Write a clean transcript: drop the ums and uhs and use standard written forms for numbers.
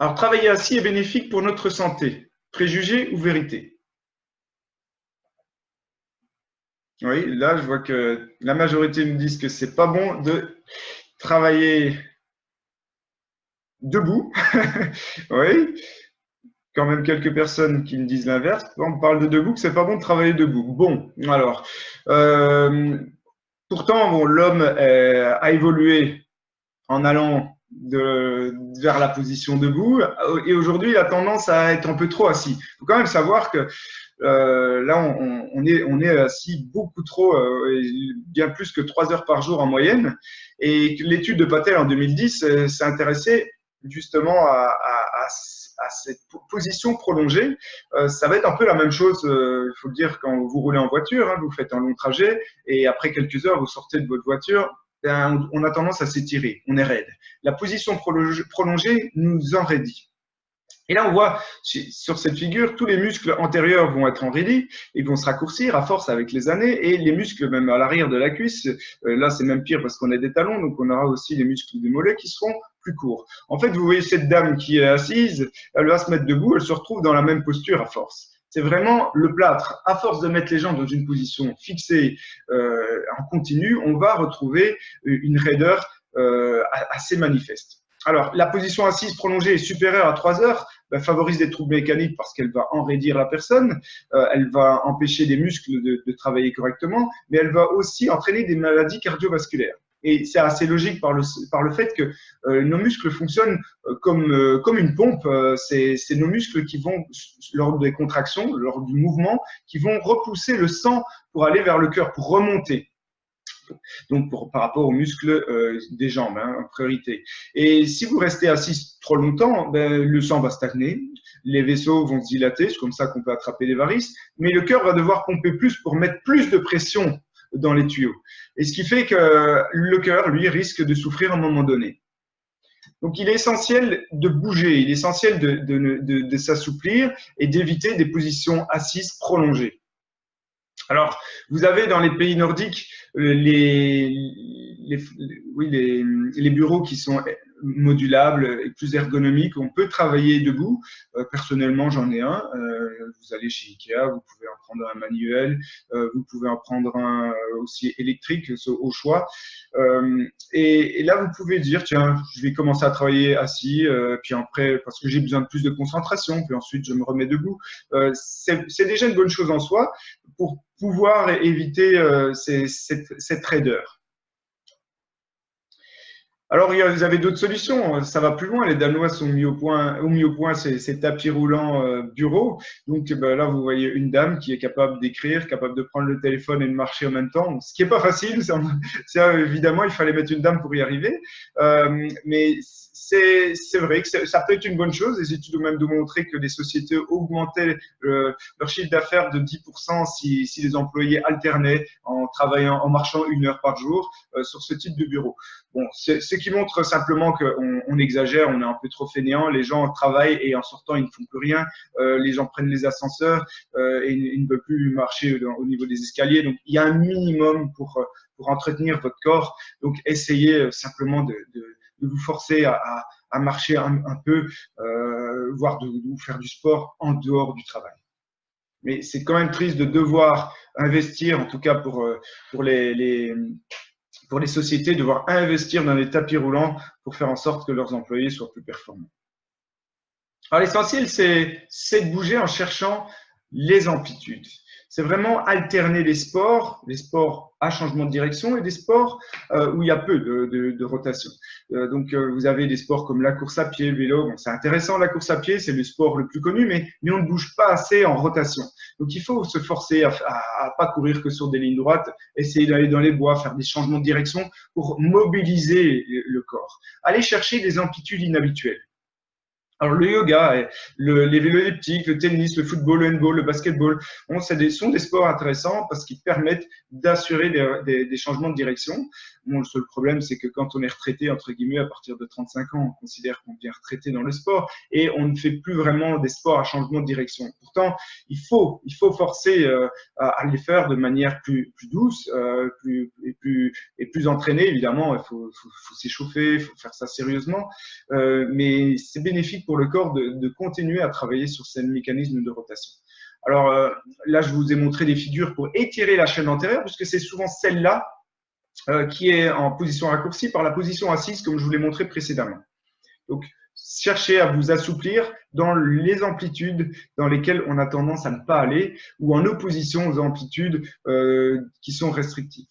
Alors, travailler assis est bénéfique pour notre santé. Préjugé ou vérité? Oui, là, je vois que la majorité me disent que c'est pas bon de travailler debout. Oui, quand même quelques personnes qui me disent l'inverse. On parle de debout, que c'est pas bon de travailler debout. Bon, alors, euh, pourtant, bon, l'homme a évolué en allant vers la position debout. Et aujourd'hui, il a tendance à être un peu trop assis. Il faut quand même savoir que là, on est assis beaucoup trop, bien plus que 3 heures par jour en moyenne. Et l'étude de Patel en 2010 s'est intéressée justement à cette position prolongée. Ça va être un peu la même chose, il faut le dire, quand vous roulez en voiture, hein, vous faites un long trajet et après quelques heures, vous sortez de votre voiture, on a tendance à s'étirer, on est raide. La position prolongée nous enraidit. Et là, on voit sur cette figure, tous les muscles antérieurs vont être enraidis, ils vont se raccourcir à force avec les années, et les muscles même à l'arrière de la cuisse, là c'est même pire parce qu'on a des talons, donc on aura aussi les muscles des mollets qui seront plus courts. En fait, vous voyez cette dame qui est assise, elle va se mettre debout, elle se retrouve dans la même posture à force. C'est vraiment le plâtre. À force de mettre les jambes dans une position fixée en continu, on va retrouver une raideur assez manifeste. Alors, la position assise prolongée est supérieure à 3 heures, favorise des troubles mécaniques parce qu'elle va enraidir la personne, elle va empêcher les muscles de travailler correctement, mais elle va aussi entraîner des maladies cardiovasculaires. Et c'est assez logique par le fait que nos muscles fonctionnent comme une pompe. C'est nos muscles qui vont, lors des contractions, lors du mouvement, qui vont repousser le sang pour aller vers le cœur, pour remonter. Donc par rapport aux muscles des jambes, hein, en priorité. Et si vous restez assis trop longtemps, le sang va stagner, les vaisseaux vont se dilater, c'est comme ça qu'on peut attraper des varices, mais le cœur va devoir pomper plus pour mettre plus de pression dans les tuyaux. Et ce qui fait que le cœur, lui, risque de souffrir à un moment donné. Donc, il est essentiel de bouger, il est essentiel de s'assouplir et d'éviter des positions assises prolongées. Alors, vous avez dans les pays nordiques les bureaux qui sont modulables et plus ergonomiques. On peut travailler debout. Personnellement, j'en ai un. Vous allez chez Ikea, vous pouvez en prendre un manuel, vous pouvez en prendre un aussi électrique au choix. Et là, vous pouvez dire, tiens, je vais commencer à travailler assis, puis après, parce que j'ai besoin de plus de concentration, puis ensuite, je me remets debout. C'est déjà une bonne chose en soi pour pouvoir éviter cette raideur. Alors, vous avez d'autres solutions. Ça va plus loin. Les Danois sont mis au point ces tapis roulants bureaux. Donc, là, vous voyez une dame qui est capable d'écrire, capable de prendre le téléphone et de marcher en même temps. Ce qui n'est pas facile. Évidemment, il fallait mettre une dame pour y arriver. Mais c'est vrai que ça peut être une bonne chose. Les études ont même démontré que les sociétés augmentaient leur chiffre d'affaires de 10% si les employés alternaient en marchant 1 heure par jour sur ce type de bureau. Bon, ce qui montre simplement qu'on exagère, on est un peu trop fainéant, les gens travaillent et en sortant, ils ne font plus rien, les gens prennent les ascenseurs et ils ne veulent plus marcher au niveau des escaliers. Donc, il y a un minimum pour entretenir votre corps. Donc, essayez simplement de vous forcer à marcher un peu, voire de vous faire du sport en dehors du travail. Mais c'est quand même triste de devoir investir, en tout cas pour les sociétés, devoir investir dans des tapis roulants pour faire en sorte que leurs employés soient plus performants. Alors l'essentiel, c'est de bouger en cherchant les amplitudes. C'est vraiment alterner les sports à changement de direction et des sports où il y a peu de rotation. Donc, vous avez des sports comme la course à pied, le vélo. Bon, c'est intéressant, la course à pied, c'est le sport le plus connu, mais on ne bouge pas assez en rotation. Donc, il faut se forcer à pas courir que sur des lignes droites, essayer d'aller dans les bois, faire des changements de direction pour mobiliser le corps. Aller chercher des amplitudes inhabituelles. Alors, le yoga, les vélos elliptiques, le tennis, le football, le handball, le basketball, bon, sont des sports intéressants parce qu'ils permettent d'assurer des changements de direction. Bon, le seul problème, c'est que quand on est retraité, entre guillemets, à partir de 35 ans, on considère qu'on devient retraité dans le sport et on ne fait plus vraiment des sports à changement de direction. Pourtant, il faut forcer à les faire de manière plus douce et plus entraîné, évidemment, faut s'échauffer, il faut faire ça sérieusement, mais c'est bénéfique pour le corps de continuer à travailler sur ces mécanismes de rotation. Alors là, je vous ai montré des figures pour étirer la chaîne antérieure, puisque c'est souvent celle-là qui est en position raccourcie par la position assise, comme je vous l'ai montré précédemment. Donc, cherchez à vous assouplir dans les amplitudes dans lesquelles on a tendance à ne pas aller ou en opposition aux amplitudes qui sont restrictives.